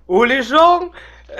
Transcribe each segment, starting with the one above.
Oh les gens,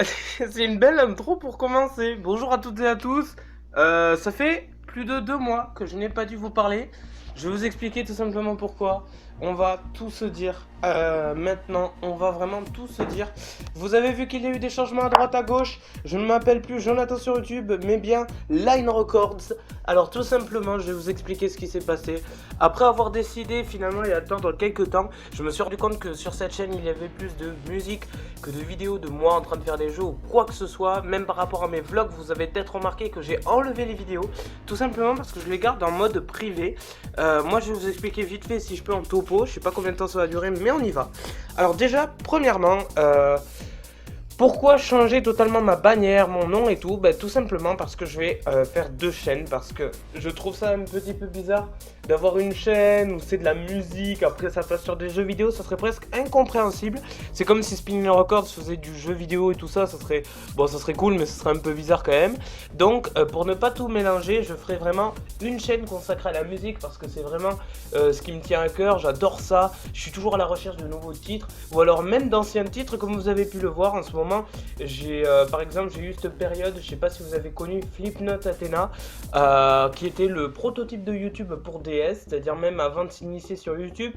c'est une belle intro pour commencer. Bonjour à toutes et à tous. Ça fait plus de 2 mois que je n'ai pas dû vous parler. Je vais vous expliquer tout simplement pourquoi. On va tout se dire. Maintenant, on va vraiment tout se dire. Vous avez vu qu'il y a eu des changements à droite à gauche. Je ne m'appelle plus Jonathan sur YouTube, mais bien Line Records. Alors tout simplement, je vais vous expliquer ce qui s'est passé. Après avoir décidé finalement il y a attendre quelques temps, je me suis rendu compte que sur cette chaîne il y avait plus de musique que de vidéos de moi en train de faire des jeux ou quoi que ce soit. Même par rapport à mes vlogs, vous avez peut-être remarqué que j'ai enlevé les vidéos. Tout simplement parce que je les garde en mode privé. Moi je vais vous expliquer vite fait si je peux en topo. Je sais pas combien de temps ça va durer mais on y va. Alors déjà, premièrement, pourquoi changer totalement ma bannière, mon nom et tout? Tout simplement parce que je vais faire deux chaînes, parce que je trouve ça un petit peu bizarre d'avoir une chaîne où c'est de la musique, après ça passe sur des jeux vidéo, ça serait presque incompréhensible. C'est comme si Spinning Records faisait du jeu vidéo et tout ça, ça serait, bon, ça serait cool mais ça serait un peu bizarre quand même. Donc pour ne pas tout mélanger, je ferai vraiment une chaîne consacrée à la musique parce que c'est vraiment ce qui me tient à cœur, j'adore ça, je suis toujours à la recherche de nouveaux titres, ou alors même d'anciens titres comme vous avez pu le voir en ce moment. J'ai par exemple j'ai eu cette période, je sais pas si vous avez connu Flipnote Athena, qui était le prototype de YouTube pour DS, c'est-à-dire même avant de s'initier sur YouTube,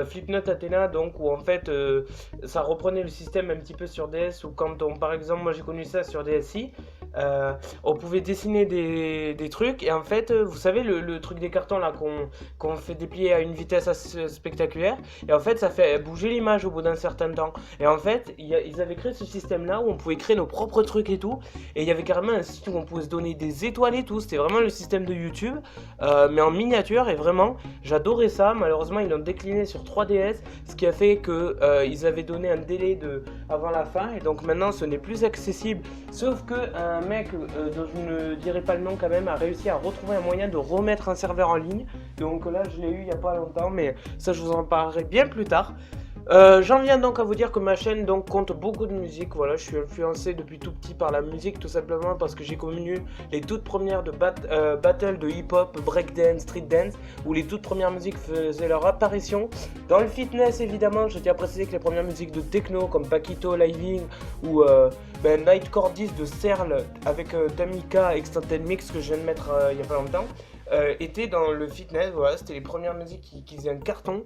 Flipnote Athena, donc où en fait ça reprenait le système un petit peu sur DS, où quand on, par exemple, moi j'ai connu ça sur DSi, on pouvait dessiner des trucs, et en fait vous savez le truc des cartons là qu'on fait déplier à une vitesse assez spectaculaire, et en fait ça fait bouger l'image au bout d'un certain temps. Et en fait ils avaient créé ce système là où on pouvait créer nos propres trucs et tout, et il y avait carrément un site où on pouvait se donner des étoiles et tout, c'était vraiment le système de YouTube, mais en miniature, et vraiment j'adorais ça. Malheureusement ils l'ont décliné sur 3DS, ce qui a fait que ils avaient donné un délai avant la fin, et donc maintenant ce n'est plus accessible, sauf que un mec dont je ne dirai pas le nom quand même a réussi à retrouver un moyen de remettre un serveur en ligne, donc là je l'ai eu il n'y a pas longtemps, mais ça je vous en parlerai bien plus tard. J'en viens donc à vous dire que ma chaîne donc compte beaucoup de musique. Voilà, je suis influencé depuis tout petit par la musique, tout simplement parce que j'ai connu les toutes premières battles de hip-hop, breakdance, street dance, où les toutes premières musiques faisaient leur apparition. Dans le fitness, évidemment, je tiens à préciser que les premières musiques de techno comme Paquito, Living ou Nightcore 10 de Serle avec Tamika Extended Mix que je viens de mettre il y a pas longtemps, étaient dans le fitness. Voilà, c'était les premières musiques qui faisaient un carton.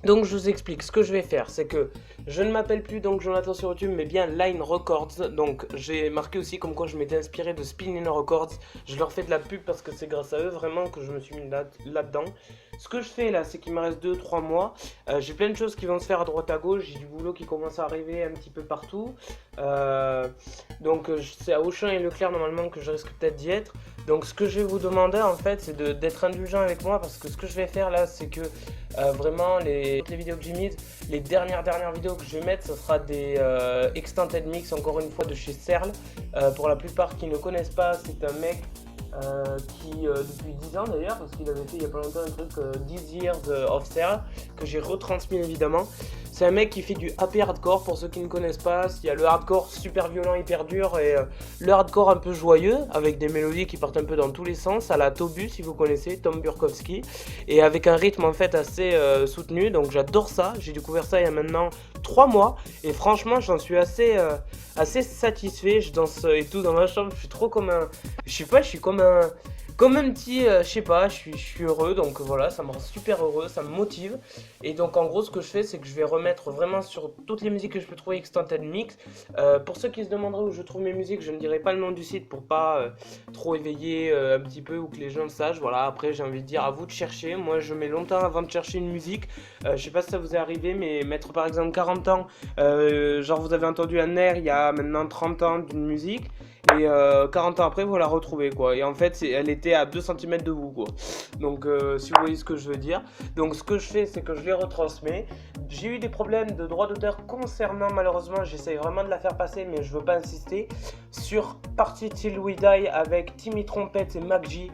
Donc je vous explique, ce que je vais faire, c'est que je ne m'appelle plus donc Jonathan sur YouTube, mais bien Line Records. Donc j'ai marqué aussi comme quoi je m'étais inspiré de Spinning Records. Je leur fais de la pub parce que c'est grâce à eux vraiment que je me suis mis là-dedans. Ce que je fais là, c'est qu'il me reste 2-3 mois. J'ai plein de choses qui vont se faire à droite à gauche. J'ai du boulot qui commence à arriver un petit peu partout. Donc c'est à Auchan et Leclerc normalement que je risque peut-être d'y être. Donc ce que je vais vous demander en fait, c'est d'être indulgent avec moi, parce que ce que je vais faire là, c'est que vraiment toutes les vidéos que j'ai mises, les dernières vidéos que je vais mettre, ce sera des extended mix, encore une fois de chez Serle. Pour la plupart qui ne connaissent pas, c'est un mec qui depuis 10 ans d'ailleurs, parce qu'il avait fait il y a pas longtemps un truc 10 years of Serle, que j'ai retransmis évidemment. C'est un mec qui fait du happy hardcore, pour ceux qui ne connaissent pas. Il y a le hardcore super violent, hyper dur, et le hardcore un peu joyeux, avec des mélodies qui partent un peu dans tous les sens, à la Tobu si vous connaissez, Tom Burkowski, et avec un rythme en fait assez soutenu. Donc j'adore ça, j'ai découvert ça il y a maintenant 3 mois, et franchement j'en suis assez satisfait. Je danse et tout dans ma chambre, je suis trop comme un... Je sais pas, je suis comme un petit, je sais pas, je suis heureux, donc voilà, ça me rend super heureux, ça me motive. Et donc en gros ce que je fais, c'est que je vais remettre vraiment sur toutes les musiques que je peux trouver Extended Mix. Pour ceux qui se demanderaient où je trouve mes musiques, je ne dirai pas le nom du site pour pas trop éveiller un petit peu, ou que les gens le sachent. Voilà, après j'ai envie de dire à vous de chercher. Moi je mets longtemps avant de chercher une musique. Je sais pas si ça vous est arrivé, mais mettre par exemple 40 ans, genre vous avez entendu un air il y a maintenant 30 ans d'une musique, et 40 ans après vous la retrouvez quoi, et en fait elle était à 2 cm de vous quoi. Donc si vous voyez ce que je veux dire. Donc ce que je fais, c'est que je les retransmets. J'ai eu des problèmes de droit d'auteur concernant, malheureusement j'essaye vraiment de la faire passer mais je veux pas insister, sur Party Till We Die avec Timmy Trompette et Mac G.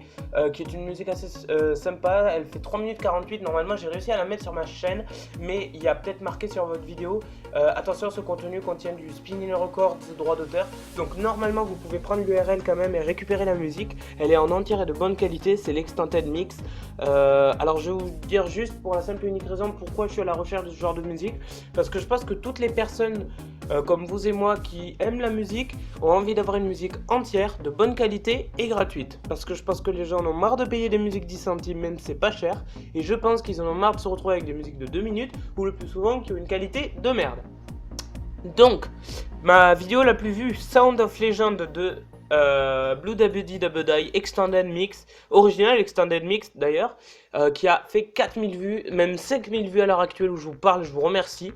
qui est une musique assez sympa. Elle fait 3 minutes 48. Normalement, j'ai réussi à la mettre sur ma chaîne, mais il y a peut-être marqué sur votre vidéo attention, ce contenu contient du spinning record, droit d'auteur. Donc normalement, vous pouvez prendre l'URL quand même et récupérer la musique. Elle est en entière et de bonne qualité. C'est l'Extended Mix. Alors je vais vous dire juste pour la simple et unique raison pourquoi je suis à la recherche de ce genre de musique, parce que je pense que toutes les personnes comme vous et moi qui aiment la musique ont envie d'avoir une musique entière, de bonne qualité et gratuite, parce que je pense que les gens en ont marre de payer des musiques 10 centimes même si c'est pas cher, et je pense qu'ils en ont marre de se retrouver avec des musiques de 2 minutes ou le plus souvent qui ont une qualité de merde. Donc ma vidéo la plus vue, Sound of Legend de Blue Dabudi Dabudai Extended Mix, original Extended Mix d'ailleurs, qui a fait 4000 vues, même 5000 vues à l'heure actuelle où je vous parle, je vous remercie.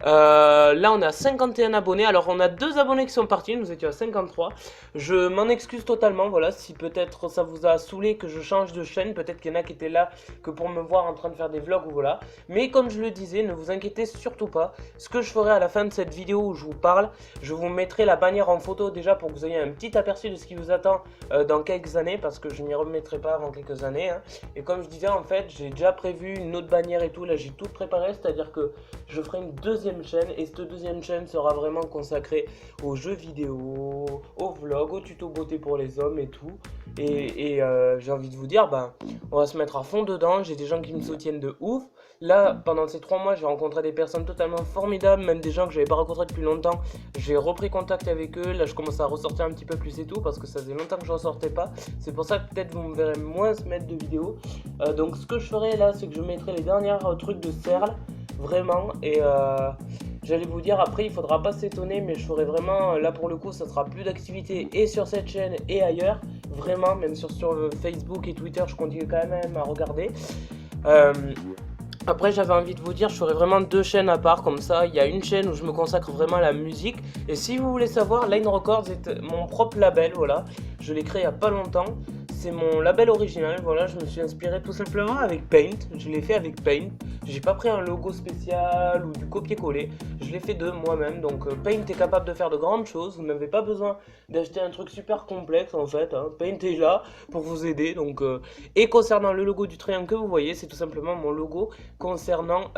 Là on a 51 abonnés, alors on a 2 abonnés qui sont partis, nous étions à 53. Je m'en excuse totalement, voilà, si peut-être ça vous a saoulé que je change de chaîne, peut-être qu'il y en a qui étaient là que pour me voir en train de faire des vlogs ou voilà. Mais comme je le disais, ne vous inquiétez surtout pas, ce que je ferai à la fin de cette vidéo où je vous parle, je vous mettrai la bannière en photo déjà pour que vous ayez un petit aperçu de ce qui vous attend dans quelques années, parce que je n'y remettrai pas avant quelques années, hein. Et comme je disais, en fait, j'ai déjà prévu une autre bannière et tout, là j'ai tout préparé, c'est-à-dire que je ferai une deuxième chaîne, et cette deuxième chaîne sera vraiment consacrée aux jeux vidéo, aux vlogs, aux tutos beauté pour les hommes et tout. Et j'ai envie de vous dire, ben, on va se mettre à fond dedans. J'ai des gens qui me soutiennent de ouf. Là, pendant ces 3 mois, j'ai rencontré des personnes totalement formidables, même des gens que je n'avais pas rencontrés depuis longtemps. J'ai repris contact avec eux. Là, je commence à ressortir un petit peu plus et tout, parce que ça faisait longtemps que je ne ressortais pas. C'est pour ça que peut-être vous me verrez moins se mettre de vidéos. Donc ce que je ferai là, c'est que je mettrai les derniers trucs de Serle, vraiment, et j'allais vous dire après il faudra pas s'étonner, mais je ferai vraiment, là pour le coup ça sera plus d'activité et sur cette chaîne et ailleurs, vraiment, même sur Facebook et Twitter je continue quand même à regarder. Après j'avais envie de vous dire, je ferai vraiment 2 chaînes à part, comme ça il y a une chaîne où je me consacre vraiment à la musique, et si vous voulez savoir, Line Records est mon propre label, voilà, je l'ai créé il y a pas longtemps. C'est mon label original, voilà, je me suis inspiré tout simplement avec Paint, je l'ai fait avec Paint, j'ai pas pris un logo spécial ou du copier-coller, je l'ai fait de moi-même, donc Paint est capable de faire de grandes choses, vous n'avez pas besoin d'acheter un truc super complexe en fait, hein. Paint est là pour vous aider, donc et concernant le logo du triangle que vous voyez, c'est tout simplement mon logo concernant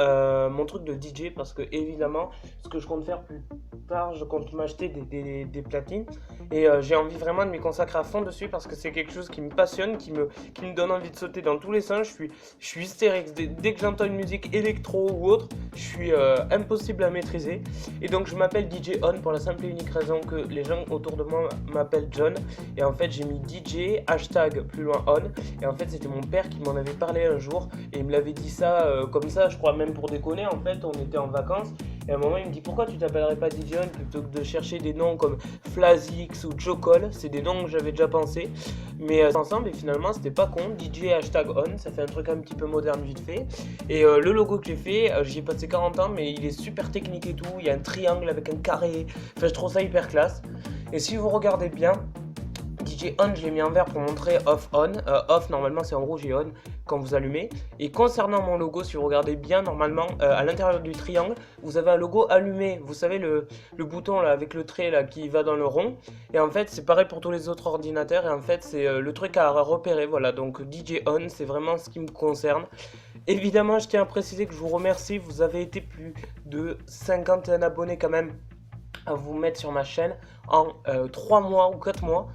mon truc de DJ, parce que évidemment, ce que je compte faire plus tard, je compte m'acheter des platines, et j'ai envie vraiment de m'y consacrer à fond dessus, parce que c'est quelque chose qui me passionne, qui me donne envie de sauter dans tous les sens. Je suis hystérique, dès que j'entends une musique électro ou autre, je suis impossible à maîtriser, et donc je m'appelle DJ On pour la simple et unique raison que les gens autour de moi m'appellent John, et en fait j'ai mis DJ hashtag plus loin On, et en fait c'était mon père qui m'en avait parlé un jour, et il me l'avait dit ça comme ça, je crois même pour déconner. En fait on était en vacances, et à un moment il me dit pourquoi tu t'appellerais pas DJ On plutôt que de chercher des noms comme Flazix ou Jocol. C'est des noms que j'avais déjà pensé, mais ensemble, et finalement c'était pas con. DJ hashtag On, ça fait un truc un petit peu moderne vite fait, et le logo que j'ai fait, j'y ai passé 40 ans, mais il est super technique et tout, il y a un triangle avec un carré, enfin je trouve ça hyper classe. Et si vous regardez bien, DJ On, je l'ai mis en vert pour montrer off on. Off, normalement, c'est en rouge et on quand vous allumez. Et concernant mon logo, si vous regardez bien, normalement, à l'intérieur du triangle, vous avez un logo allumé. Vous savez, le bouton là, avec le trait là, qui va dans le rond. Et en fait, c'est pareil pour tous les autres ordinateurs. Et en fait, c'est le truc à repérer. Voilà, donc DJ On, c'est vraiment ce qui me concerne. Évidemment, je tiens à préciser que je vous remercie. Vous avez été plus de 51 abonnés quand même à vous mettre sur ma chaîne en 3 mois ou 4 mois.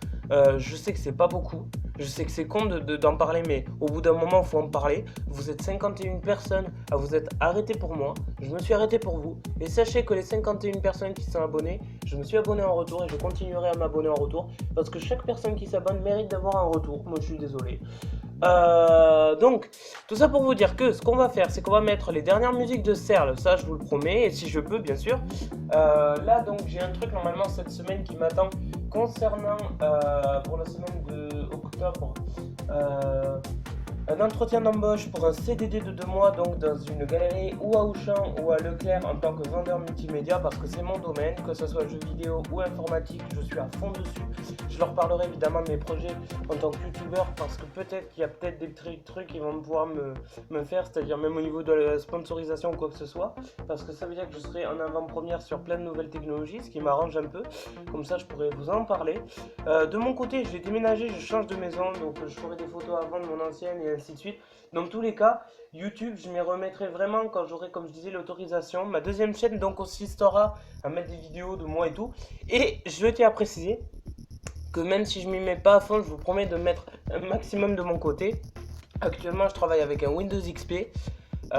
Je sais que c'est pas beaucoup, je sais que c'est con d'en parler, mais au bout d'un moment il faut en parler. Vous êtes 51 personnes à vous être arrêtées pour moi, je me suis arrêté pour vous, et sachez que les 51 personnes qui sont abonnées, je me suis abonné en retour et je continuerai à m'abonner en retour, parce que chaque personne qui s'abonne mérite d'avoir un retour. Moi je suis désolé. Donc tout ça pour vous dire que ce qu'on va faire, c'est qu'on va mettre les dernières musiques de Serle, ça je vous le promets, et si je peux bien sûr. Là donc j'ai un truc normalement cette semaine qui m'attend concernant pour la semaine de octobre. un entretien d'embauche pour un CDD de 2 mois, donc dans une galerie ou à Auchan ou à Leclerc en tant que vendeur multimédia, parce que c'est mon domaine, que ce soit jeux vidéo ou informatique, je suis à fond dessus. Je leur parlerai évidemment de mes projets en tant que youtubeur, parce que peut-être qu'il y a peut-être des trucs qui vont pouvoir me faire, c'est-à-dire même au niveau de la sponsorisation ou quoi que ce soit, parce que ça veut dire que je serai en avant-première sur plein de nouvelles technologies, ce qui m'arrange un peu, comme ça je pourrais vous en parler. De mon côté, je vais déménager, je change de maison, donc je ferai des photos avant de mon ancienne et ainsi de suite. Dans tous les cas, YouTube, je m'y remettrai vraiment quand j'aurai, comme je disais, l'autorisation. Ma deuxième chaîne donc consistera à mettre des vidéos de moi et tout. Et je tiens à préciser que même si je m'y mets pas à fond, je vous promets de mettre un maximum de mon côté. Actuellement, je travaille avec un Windows XP.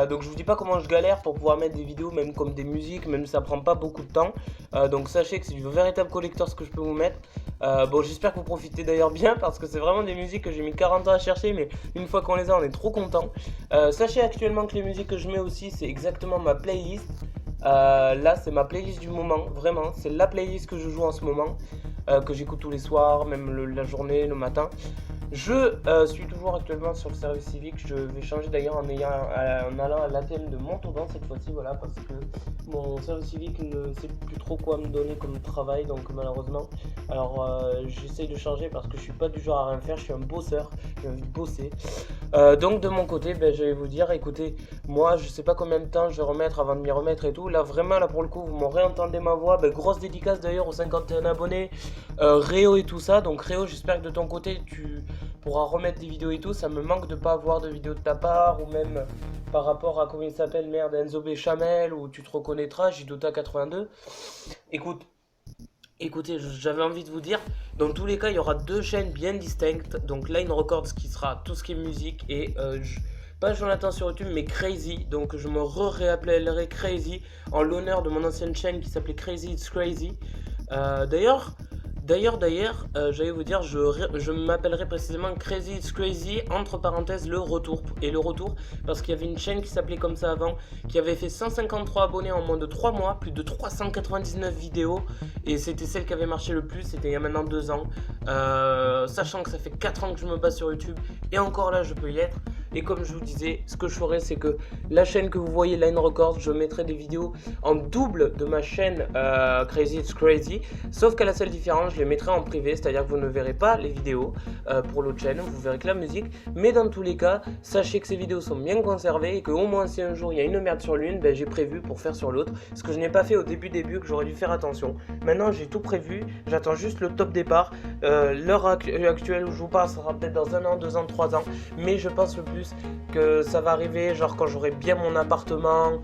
Donc je vous dis pas comment je galère pour pouvoir mettre des vidéos, même comme des musiques, même si ça prend pas beaucoup de temps. Donc sachez que c'est du véritable collector ce que je peux vous mettre. Bon, j'espère que vous profitez d'ailleurs bien, parce que c'est vraiment des musiques que j'ai mis 40 ans à chercher, mais une fois qu'on les a, on est trop content. Sachez actuellement que les musiques que je mets aussi, c'est exactement ma playlist. Là, c'est ma playlist du moment, vraiment. C'est la playlist que je joue en ce moment, que j'écoute tous les soirs, même la journée, le matin. Je suis toujours actuellement sur le service civique. Je vais changer d'ailleurs en allant à l'ATM de Montauban cette fois-ci, voilà, parce que mon service civique ne sait plus trop quoi me donner comme travail, donc malheureusement. Alors j'essaye de changer parce que je suis pas du genre à rien faire, je suis un bosseur, j'ai envie de bosser. Donc de mon côté, je vais vous dire, écoutez, moi je sais pas combien de temps je vais remettre avant de m'y remettre et tout. Là vraiment, là pour le coup, vous m'aurez entendu ma voix. Grosse dédicace d'ailleurs aux 51 abonnés, Réo et tout ça. Donc Réo, j'espère que de ton côté tu pourras remettre des vidéos et tout. Ça me manque de pas avoir de vidéos de ta part, ou même par rapport à comment il s'appelle, merde, Enzo Béchamel, où tu te reconnaîtras, Jdota82. Écoutez, j'avais envie de vous dire, dans tous les cas, il y aura 2 chaînes bien distinctes. Donc Line Records qui sera tout ce qui est musique, et pas Jonathan sur YouTube, mais Crazy. Donc je me réappellerai Crazy en l'honneur de mon ancienne chaîne qui s'appelait Crazy It's Crazy. D'ailleurs, j'allais vous dire, je m'appellerai précisément Crazy It's Crazy, entre parenthèses le retour. Et le retour, parce qu'il y avait une chaîne qui s'appelait comme ça avant, qui avait fait 153 abonnés en moins de 3 mois, plus de 399 vidéos, et c'était celle qui avait marché le plus, c'était il y a maintenant 2 ans. Sachant que ça fait 4 ans que je me base sur YouTube, et encore là je peux y être. Et comme je vous disais, ce que je ferai, c'est que la chaîne que vous voyez, Line Records, je mettrai des vidéos en double de ma chaîne Crazy It's Crazy, sauf qu'à la seule différence, je les mettrai en privé, c'est-à-dire que vous ne verrez pas les vidéos pour l'autre chaîne, vous verrez que la musique. Mais dans tous les cas, sachez que ces vidéos sont bien conservées, et que au moins si un jour il y a une merde sur l'une, j'ai prévu pour faire sur l'autre, ce que je n'ai pas fait au début, que j'aurais dû faire attention. Maintenant j'ai tout prévu, j'attends juste le top départ. L'heure actuelle où je vous parle, ça sera peut-être dans 1 an, 2 ans, 3 ans, mais je pense le plus que ça va arriver genre quand j'aurai bien mon appartement,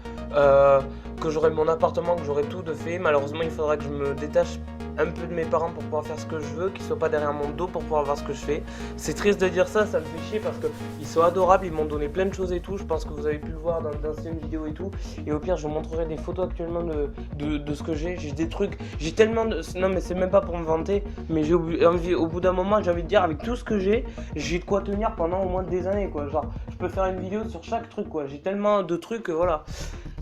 que j'aurai tout de fait. Malheureusement, il faudra que je me détache un peu de mes parents pour pouvoir faire ce que je veux, qu'ils soient pas derrière mon dos pour pouvoir voir ce que je fais. C'est triste de dire ça, ça me fait chier, parce qu'ils sont adorables, ils m'ont donné plein de choses et tout. Je pense que vous avez pu le voir dans d'anciennes vidéos et tout. Et au pire, je vous montrerai des photos actuellement de ce que j'ai. J'ai des trucs, j'ai tellement de... Non mais c'est même pas pour me vanter, mais j'ai au bout d'un moment, j'ai envie de dire, avec tout ce que j'ai de quoi tenir pendant au moins des années, quoi. Genre, je peux faire une vidéo sur chaque truc, quoi. J'ai tellement de trucs, voilà.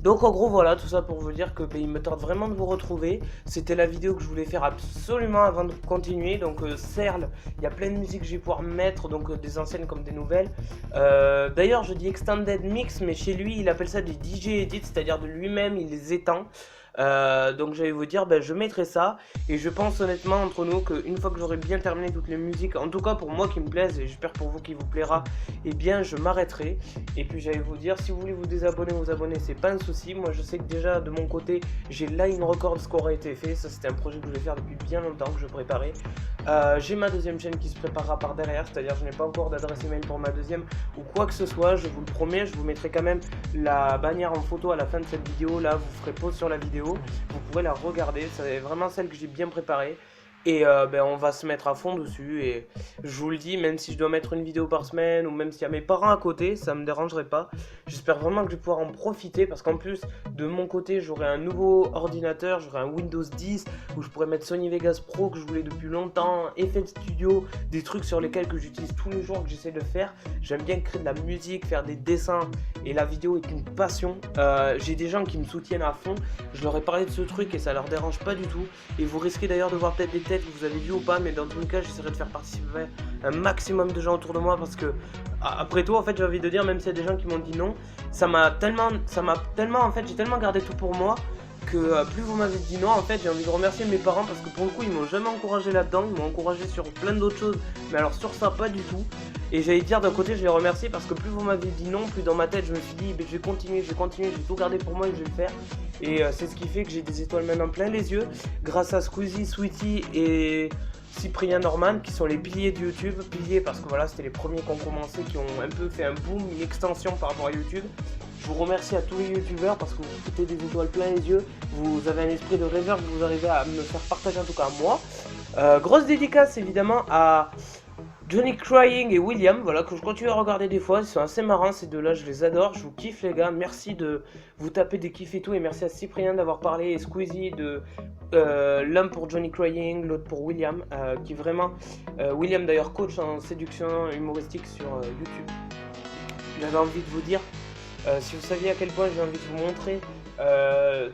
Donc en gros voilà, tout ça pour vous dire que il me tarde vraiment de vous retrouver. C'était la vidéo que je voulais faire absolument avant de continuer. Donc Serle, il y a plein de musiques que je vais pouvoir mettre, donc des anciennes comme des nouvelles. D'ailleurs je dis Extended Mix, mais chez lui il appelle ça des DJ Edits, c'est-à-dire de lui-même il les étend. Donc j'allais vous dire, je mettrai ça, et je pense honnêtement entre nous qu'une fois que j'aurai bien terminé toutes les musiques, en tout cas pour moi qui me plaisent, et j'espère pour vous qui vous plaira, et bien je m'arrêterai. Et puis j'allais vous dire, si vous voulez vous désabonner, vous abonner, c'est pas un souci. Moi je sais que déjà de mon côté j'ai Line Records qui aura été fait, ça c'était un projet que je voulais faire depuis bien longtemps, que je préparais. J'ai ma deuxième chaîne qui se préparera par derrière, c'est-à-dire je n'ai pas encore d'adresse email pour ma deuxième ou quoi que ce soit, je vous le promets. Je vous mettrai quand même la bannière en photo à la fin de cette vidéo, là vous ferez pause sur la vidéo, vous pourrez la regarder, c'est vraiment celle que j'ai bien préparée. Et on va se mettre à fond dessus, et je vous le dis, même si je dois mettre une vidéo par semaine, ou même s'il y a mes parents à côté, ça me dérangerait pas. J'espère vraiment que je vais pouvoir en profiter, parce qu'en plus de mon côté j'aurai un nouveau ordinateur, j'aurai un Windows 10 où je pourrais mettre Sony Vegas Pro que je voulais depuis longtemps, FL Studio, des trucs sur lesquels que j'utilise tous les jours, que j'essaie de faire. J'aime bien créer de la musique, faire des dessins, et la vidéo est une passion. J'ai des gens qui me soutiennent à fond, je leur ai parlé de ce truc et ça leur dérange pas du tout, et vous risquez d'ailleurs de voir peut-être des que vous avez vu ou pas, mais dans tous les cas j'essaierai de faire participer un maximum de gens autour de moi parce que après tout en fait j'ai envie de dire, même s'il y a des gens qui m'ont dit non, ça m'a tellement en fait j'ai tellement gardé tout pour moi que plus vous m'avez dit non, en fait j'ai envie de remercier mes parents parce que pour le coup ils m'ont jamais encouragé là-dedans, ils m'ont encouragé sur plein d'autres choses, mais alors sur ça pas du tout. Et j'allais dire d'un côté je les remercie parce que plus vous m'avez dit non, plus dans ma tête je me suis dit je vais continuer, je vais tout garder pour moi et je vais le faire. Et c'est ce qui fait que j'ai des étoiles maintenant plein les yeux grâce à Squeezie, Sweetie et Cyprien Norman qui sont les piliers de YouTube. Piliers parce que voilà, c'était les premiers qui ont commencé, qui ont un peu fait un boom, une extension par rapport à YouTube. Je vous remercie à tous les youtubeurs parce que vous foutez des étoiles plein les yeux. Vous avez un esprit de rêveur que vous arrivez à me faire partager, en tout cas à moi. Grosse dédicace évidemment à Johnny Crying et William, voilà, que je continue à regarder des fois, ils sont assez marrants ces deux-là, je les adore, je vous kiffe les gars, merci de vous taper des kiffs et tout, et merci à Cyprien d'avoir parlé, et Squeezie de l'un pour Johnny Crying, l'autre pour William, qui vraiment, William d'ailleurs coach en séduction humoristique sur YouTube. J'avais envie de vous dire, si vous saviez à quel point j'ai envie de vous montrer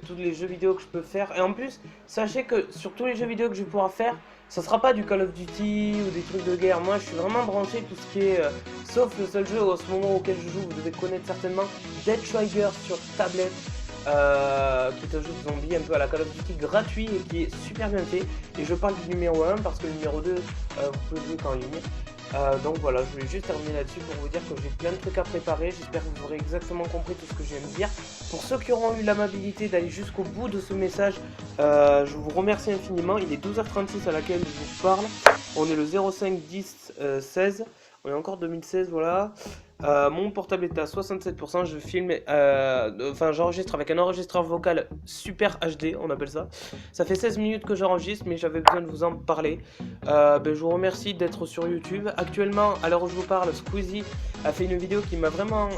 tous les jeux vidéo que je peux faire, et en plus, sachez que sur tous les jeux vidéo que je vais pouvoir faire, ça sera pas du Call of Duty ou des trucs de guerre. Moi, je suis vraiment branché tout ce qui est, sauf le seul jeu en ce moment auquel je joue, vous devez connaître certainement, Dead Trigger sur tablette, qui est un jeu de zombie un peu à la Call of Duty gratuit et qui est super bien fait. Et je parle du numéro 1 parce que le numéro 2, vous pouvez jouer qu'en ligne. Donc voilà, je voulais juste terminer là-dessus pour vous dire que j'ai plein de trucs à préparer. J'espère que vous aurez exactement compris tout ce que je viens de dire. Pour ceux qui auront eu l'amabilité d'aller jusqu'au bout de ce message, je vous remercie infiniment. Il est 12h36 à laquelle je vous parle. On est le 05 10 16. On est encore 2016, voilà. Mon portable est à 67%, je filme, j'enregistre avec un enregistreur vocal super HD, on appelle ça. Ça fait 16 minutes que j'enregistre, mais j'avais besoin de vous en parler. Je vous remercie d'être sur YouTube. Actuellement, à l'heure où je vous parle, Squeezie a fait une vidéo qui m'a vraiment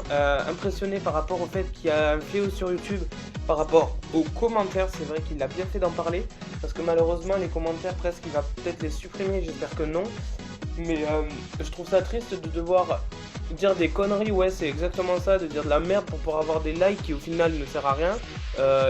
impressionné par rapport au fait qu'il y a un fléau sur YouTube par rapport aux commentaires. C'est vrai qu'il a bien fait d'en parler, parce que malheureusement, les commentaires, presque, il va peut-être les supprimer, j'espère que non. Mais je trouve ça triste de devoir dire des conneries, ouais c'est exactement ça, de dire de la merde pour pouvoir avoir des likes qui au final ne sert à rien.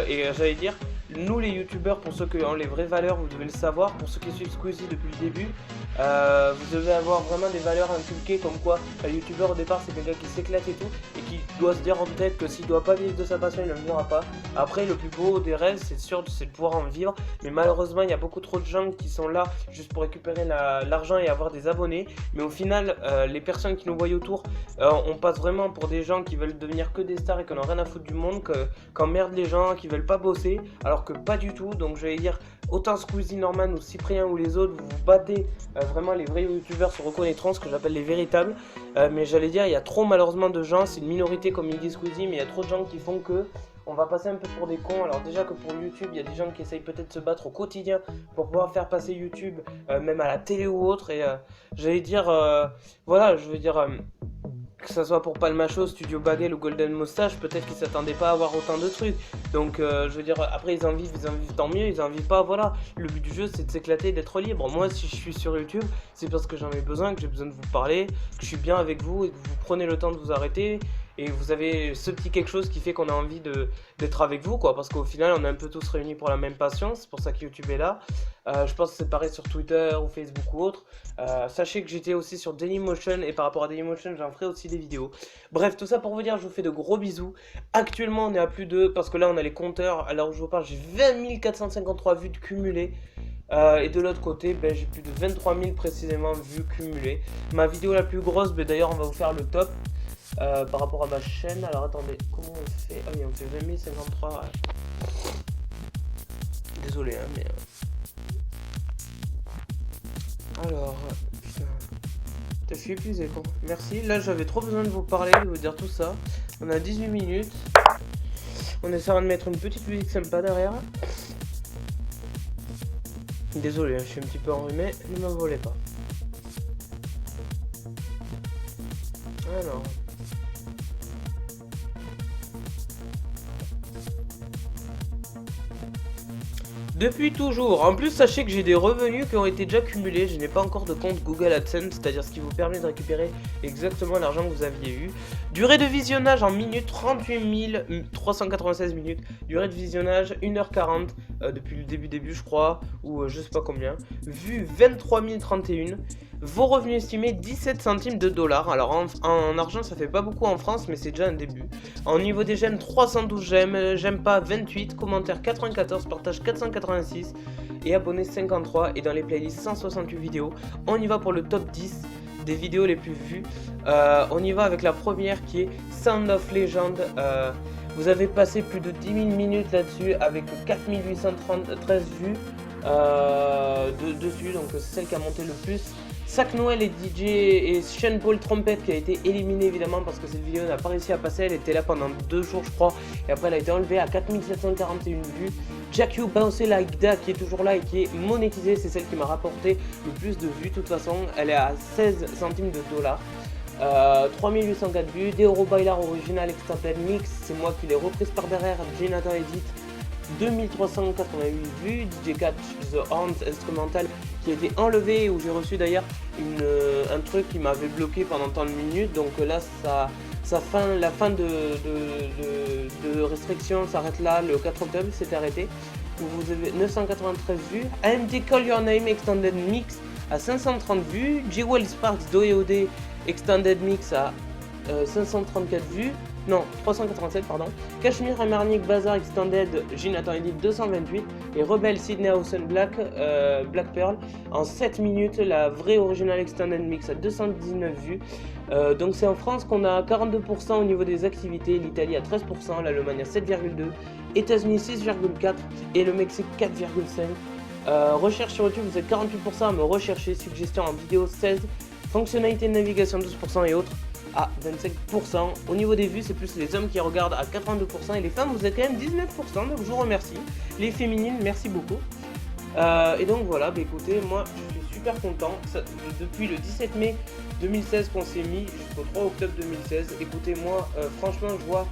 Et j'allais dire, nous les youtubeurs, pour ceux qui ont les vraies valeurs, vous devez le savoir, pour ceux qui suivent Squeezie depuis le début, vous devez avoir vraiment des valeurs inculquées comme quoi un youtubeur au départ c'est quelqu'un qui s'éclate et tout, et qui doit se dire en tête que s'il doit pas vivre de sa passion il ne le vivra pas. Après le plus beau des rêves c'est sûr, c'est de pouvoir en vivre, mais malheureusement il y a beaucoup trop de gens qui sont là juste pour récupérer l'argent et avoir des abonnés, mais au final les personnes qui nous voient autour, on passe vraiment pour des gens qui veulent devenir que des stars et qui n'ont rien à foutre du monde, qu'emmerdent les gens, qui veulent pas bosser, alors que pas du tout. Donc j'allais dire, autant Squeezie, Norman ou Cyprien ou les autres, vous vous battez, vraiment les vrais youtubeurs se reconnaîtront, ce que j'appelle les véritables. Mais j'allais dire, il y a trop malheureusement de gens, c'est une minorité comme il dit Squeezie, mais il y a trop de gens qui font que on va passer un peu pour des cons. Alors déjà que pour YouTube, il y a des gens qui essayent peut-être de se battre au quotidien pour pouvoir faire passer YouTube, même à la télé ou autre. Et j'allais dire, voilà, je veux dire... que ça soit pour Palmacho, Studio Bagel ou Golden Moustache, peut-être qu'ils s'attendaient pas à avoir autant de trucs. Donc je veux dire, après ils en vivent tant mieux, ils en vivent pas, voilà. Le but du jeu c'est de s'éclater, d'être libre. Moi si je suis sur YouTube, c'est parce que j'en ai besoin, que j'ai besoin de vous parler, que je suis bien avec vous et que vous prenez le temps de vous arrêter. Et vous avez ce petit quelque chose qui fait qu'on a envie d'être avec vous, quoi. Parce qu'au final, on est un peu tous réunis pour la même passion. C'est pour ça que YouTube est là. Je pense que c'est pareil sur Twitter ou Facebook ou autre. Sachez que j'étais aussi sur Dailymotion. Et par rapport à Dailymotion, j'en ferai aussi des vidéos. Bref, tout ça pour vous dire, je vous fais de gros bisous. Actuellement, on est à plus de... Parce que là, on a les compteurs. À l'heure où je vous parle, j'ai 20 453 vues de cumulées. Et de l'autre côté, j'ai plus de 23 000 précisément vues cumulées. Ma vidéo la plus grosse, d'ailleurs, on va vous faire le top. Par rapport à ma chaîne, alors attendez, comment on fait? Ah oui, on fait 20 053. Ouais. Désolé, hein, mais. Alors, putain. Je suis épuisé, quoi. Merci, là j'avais trop besoin de vous parler, de vous dire tout ça. On a 18 minutes. On essaiera de mettre une petite musique sympa derrière. Désolé, hein, je suis un petit peu enrhumé, ne m'en volez pas. Alors. Depuis toujours. En plus, sachez que j'ai des revenus qui ont été déjà cumulés. Je n'ai pas encore de compte Google AdSense, c'est-à-dire ce qui vous permet de récupérer exactement l'argent que vous aviez eu. Durée de visionnage en minutes, 38 396 minutes. Durée de visionnage, 1h40 depuis le début, je crois, ou je sais pas combien. Vues, 23 031. Vos revenus estimés, 17 centimes de dollars. Alors en argent, ça fait pas beaucoup en France, mais c'est déjà un début. En niveau des j'aime, 312 j'aime, j'aime pas 28, commentaires 94, partage 486 et abonnés 53. Et dans les playlists, 168 vidéos. On y va pour le top 10 des vidéos les plus vues. On y va avec la première qui est Sound of Legend. Vous avez passé plus de 10 000 minutes là-dessus avec 4813 vues dessus, donc c'est celle qui a monté le plus. Sac Noël et DJ et Sean Paul Trompette qui a été éliminé évidemment parce que cette vidéo n'a pas réussi à passer, elle était là pendant 2 jours je crois et après elle a été enlevée à 4741 vues. Jack You Bounce Like That qui est toujours là et qui est monétisée, c'est celle qui m'a rapporté le plus de vues. De toute façon elle est à 16 centimes de dollars. 3804 vues. Deoro Bailar Original Extended Mix, c'est moi qui l'ai reprise par derrière. Jonathan Edit, 2388 vues. DJ Catch The Horns Instrumental qui a été enlevé, où j'ai reçu d'ailleurs un truc qui m'avait bloqué pendant tant de minutes. Donc là la fin de restriction s'arrête là, le 4 octobre c'est arrêté. Vous avez 993 vues. AMD Call Your Name Extended Mix à 530 vues. Jewel Sparks DOD Extended Mix à 534 vues. Non, 387 pardon. Cashmere Amarnik Bazaar Extended Jonathan Edit 228 et Rebel Sydney House Black Black Pearl en 7 minutes, la vraie original Extended Mix à 219 vues. Donc c'est en France qu'on a 42% au niveau des activités, l'Italie à 13%, l'Allemagne à 7,2%, États-Unis 6,4% et le Mexique 4,5%. Recherche sur YouTube, vous êtes 48% à me rechercher, suggestions en vidéo 16%, fonctionnalité de navigation 12% et autres à 25%. Au niveau des vues, c'est plus les hommes qui regardent à 82% et les femmes, vous êtes quand même 19%, donc je vous remercie. Les féminines, merci beaucoup. Et donc voilà, bah écoutez, moi je suis super content. Depuis le 17 mai 2016 qu'on s'est mis jusqu'au 3 octobre 2016. Écoutez, moi franchement, je vois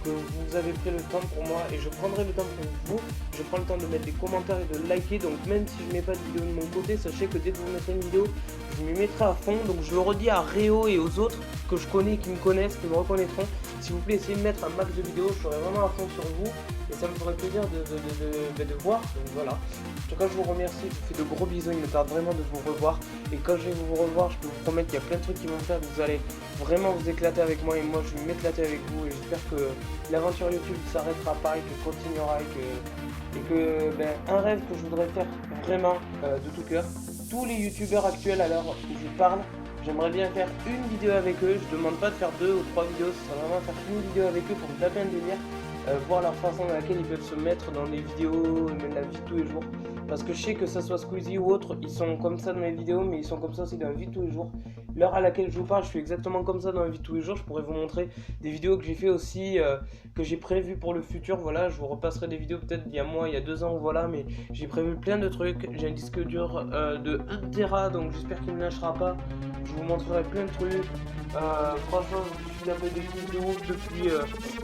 que vous avez pris le temps pour moi et je prendrai le temps pour vous. Je prends le temps de mettre des commentaires et de liker, donc même si je mets pas de vidéo de mon côté, sachez que dès que vous mettrez une vidéo, je m'y mettrai à fond. Donc je le redis à Réo et aux autres que je connais, qui me connaissent, qui me reconnaîtront. S'il vous plaît, essayez de mettre un max de vidéos, je serai vraiment à fond sur vous et ça me ferait plaisir de voir. Donc voilà. En tout cas, je vous remercie, je vous fais de gros bisous, il me tarde vraiment de vous revoir. Et quand je vais vous revoir, je peux vous promettre qu'il y a plein de trucs qui vont faire, vous allez vraiment vous éclater avec moi et moi je vais m'éclater avec vous. Et j'espère que l'aventure YouTube ne s'arrêtera pas et que continuera et que un rêve que je voudrais faire vraiment de tout cœur. Tous les youtubeurs actuels à l'heure où je parle, j'aimerais bien faire une vidéo avec eux. Je demande pas de faire 2 ou 3 vidéos, ce sera vraiment faire une vidéo avec eux pour me taper un délire. Voir leur façon dans laquelle ils peuvent se mettre dans les vidéos, même la vie de tous les jours. Parce que je sais que ça soit Squeezie ou autre, ils sont comme ça dans les vidéos, mais ils sont comme ça aussi dans la vie de tous les jours. L'heure à laquelle je vous parle, je suis exactement comme ça dans la vie de tous les jours. Je pourrais vous montrer des vidéos que j'ai fait aussi, que j'ai prévues pour le futur. Voilà, je vous repasserai des vidéos peut-être il y a mois, il y a 2 ans, voilà, mais j'ai prévu plein de trucs. J'ai un disque dur de 1 Tera, donc j'espère qu'il ne me lâchera pas. Je vous montrerai plein de trucs. Franchement, je suis un peu de ouf depuis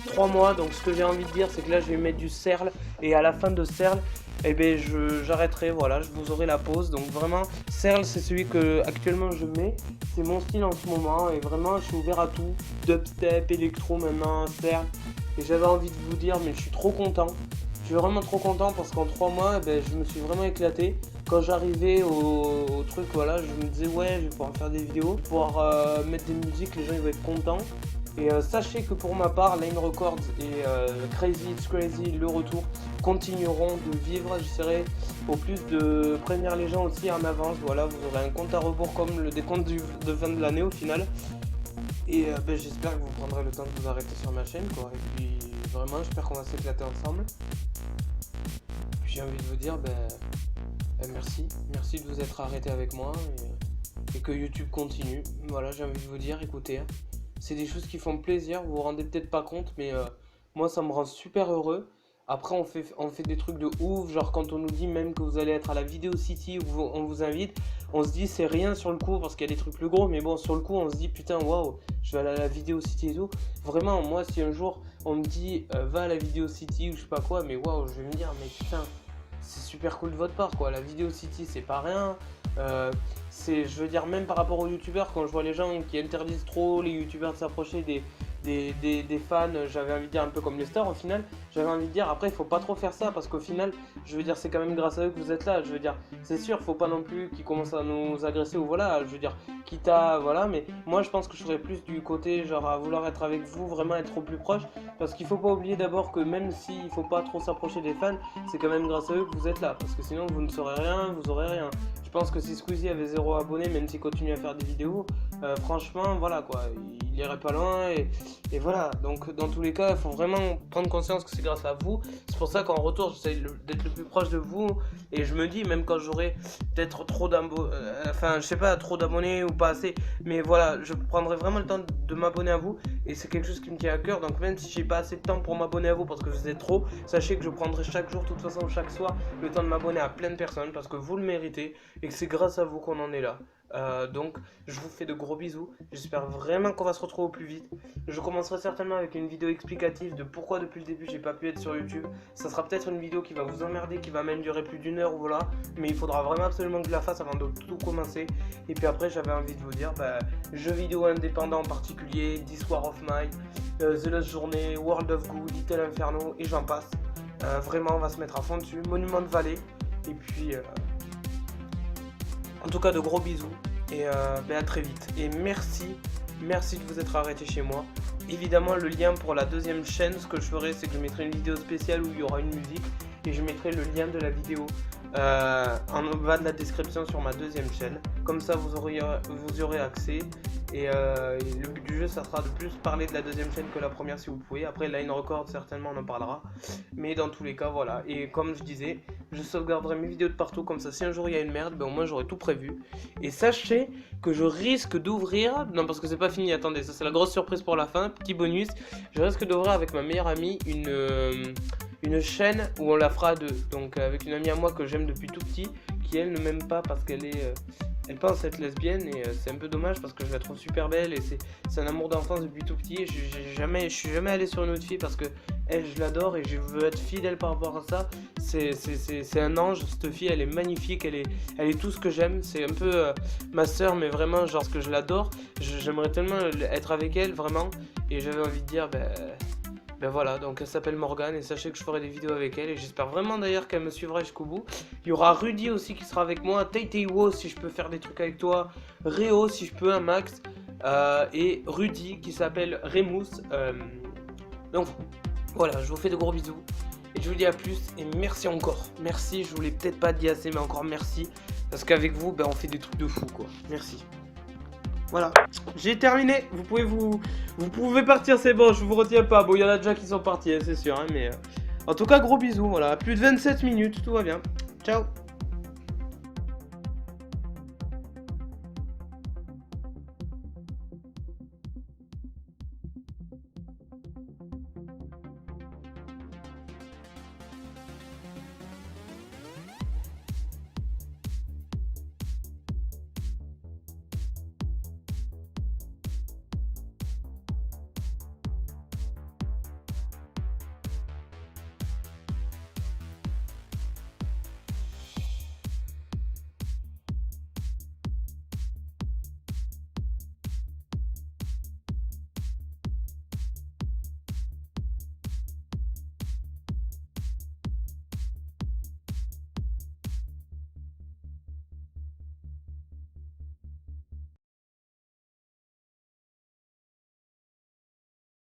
3 mois. Donc ce que j'ai envie de dire, c'est que là, je vais mettre du Serle. Et à la fin de Serle, eh ben, j'arrêterai, voilà, je vous aurai la pause. Donc vraiment, Serle, c'est celui que actuellement je mets. C'est mon style en ce moment. Et vraiment, je suis ouvert à tout. Dubstep, électro maintenant, Serle. Et j'avais envie de vous dire, mais je suis trop content. Je suis vraiment trop content parce qu'en 3 mois, eh ben, je me suis vraiment éclaté. Quand j'arrivais au truc, voilà, je me disais ouais, je vais pouvoir faire des vidéos, pouvoir mettre des musiques, les gens ils vont être contents. Et sachez que pour ma part, Line Records et Crazy It's Crazy, le retour, continueront de vivre. J'essaierai au plus de prévenir les gens aussi en avance. Voilà, vous aurez un compte à rebours comme le décompte de fin de l'année au final. Et j'espère que vous prendrez le temps de vous arrêter sur ma chaîne, quoi. Et puis vraiment, j'espère qu'on va s'éclater ensemble. Puis j'ai envie de vous dire, merci de vous être arrêté avec moi et que YouTube continue. Voilà, j'ai envie de vous dire, écoutez, c'est des choses qui font plaisir, vous vous rendez peut-être pas compte, mais moi ça me rend super heureux. Après on fait des trucs de ouf, genre quand on nous dit même que vous allez être à la Video City où on vous invite, on se dit c'est rien sur le coup parce qu'il y a des trucs plus gros, mais bon sur le coup on se dit putain waouh, je vais aller à la Video City et tout. Vraiment moi si un jour on me dit va à la Video City ou je sais pas quoi, mais waouh, je vais me dire mais putain, c'est super cool de votre part, quoi. La Video City, c'est pas rien. Je veux dire, même par rapport aux youtubeurs, quand je vois les gens qui interdisent trop les youtubeurs de s'approcher des fans, j'avais envie de dire un peu comme les stars au final, j'avais envie de dire après il faut pas trop faire ça parce qu'au final, je veux dire, c'est quand même grâce à eux que vous êtes là, je veux dire, c'est sûr, faut pas non plus qu'ils commencent à nous agresser ou voilà, je veux dire, quitte à, voilà, mais moi je pense que je serais plus du côté genre à vouloir être avec vous, vraiment être au plus proche, parce qu'il faut pas oublier d'abord que même s'il faut pas trop s'approcher des fans, c'est quand même grâce à eux que vous êtes là, parce que sinon vous ne saurez rien, vous aurez rien. Je pense que si Squeezie avait 0 abonné, même s'il continue à faire des vidéos, franchement, voilà quoi, il irait pas loin et voilà. Donc, dans tous les cas, il faut vraiment prendre conscience que c'est grâce à vous. C'est pour ça qu'en retour, j'essaie d'être le plus proche de vous et je me dis, même quand j'aurai peut-être trop d'abonnés, enfin, je sais pas, trop d'abonnés ou pas assez, mais voilà, je prendrai vraiment le temps de m'abonner à vous et c'est quelque chose qui me tient à cœur. Donc, même si j'ai pas assez de temps pour m'abonner à vous parce que vous êtes trop, sachez que je prendrai chaque jour, de toute façon, chaque soir, le temps de m'abonner à plein de personnes parce que vous le méritez et que c'est grâce à vous qu'on en est là. Donc je vous fais de gros bisous, j'espère vraiment qu'on va se retrouver au plus vite. Je commencerai certainement avec une vidéo explicative de pourquoi depuis le début j'ai pas pu être sur YouTube. Ça sera peut-être une vidéo qui va vous emmerder, qui va même durer plus d'1 heure ou voilà, mais il faudra vraiment absolument que je la fasse avant de tout commencer. Et puis après j'avais envie de vous dire, jeux vidéo indépendants en particulier, This War of Mine, The Last Journey, World of Goo, Little Inferno et j'en passe. Vraiment on va se mettre à fond dessus, Monument de Valley et puis... En tout cas, de gros bisous et à très vite. Et merci de vous être arrêté chez moi. Évidemment, le lien pour la deuxième chaîne, ce que je ferai, c'est que je mettrai une vidéo spéciale où il y aura une musique et je mettrai le lien de la vidéo en bas de la description sur ma deuxième chaîne. Comme ça, vous y aurez accès. Et le but du jeu, ça sera de plus parler de la deuxième chaîne que la première si vous pouvez. Après, Line Record, certainement, on en parlera. Mais dans tous les cas, voilà. Et comme je disais, je sauvegarderai mes vidéos de partout. Comme ça, si un jour il y a une merde, au moins j'aurai tout prévu. Et sachez que je risque d'ouvrir... Non, parce que c'est pas fini, attendez. Ça, c'est la grosse surprise pour la fin. Petit bonus. Je risque d'ouvrir avec ma meilleure amie une chaîne où on la fera à deux. Donc, avec une amie à moi que j'aime depuis tout petit, qui elle ne m'aime pas parce qu'elle est... Elle pense être lesbienne et c'est un peu dommage parce que je la trouve super belle et c'est un amour d'enfance depuis tout petit. Je suis jamais allé sur une autre fille parce que elle, je l'adore et je veux être fidèle par rapport à ça. C'est un ange, cette fille, elle est magnifique, elle est tout ce que j'aime. C'est un peu ma soeur, mais vraiment, genre, ce que je l'adore. J'aimerais tellement être avec elle, vraiment. Et j'avais envie de dire, ben voilà, donc elle s'appelle Morgane et sachez que je ferai des vidéos avec elle et j'espère vraiment d'ailleurs qu'elle me suivra jusqu'au bout. Il y aura Rudy aussi qui sera avec moi, Taiteiwo si je peux faire des trucs avec toi, Réo si je peux, un max, et Rudy qui s'appelle Remus. Donc voilà, je vous fais de gros bisous et je vous dis à plus et merci encore. Merci, je vous l'ai peut-être pas dit assez mais encore merci parce qu'avec vous, on fait des trucs de fou quoi. Merci. Voilà, j'ai terminé, vous pouvez partir, c'est bon, je vous retiens pas. Bon, il y en a déjà qui sont partis, c'est sûr, hein, mais en tout cas, gros bisous, voilà, plus de 27 minutes, tout va bien. Ciao.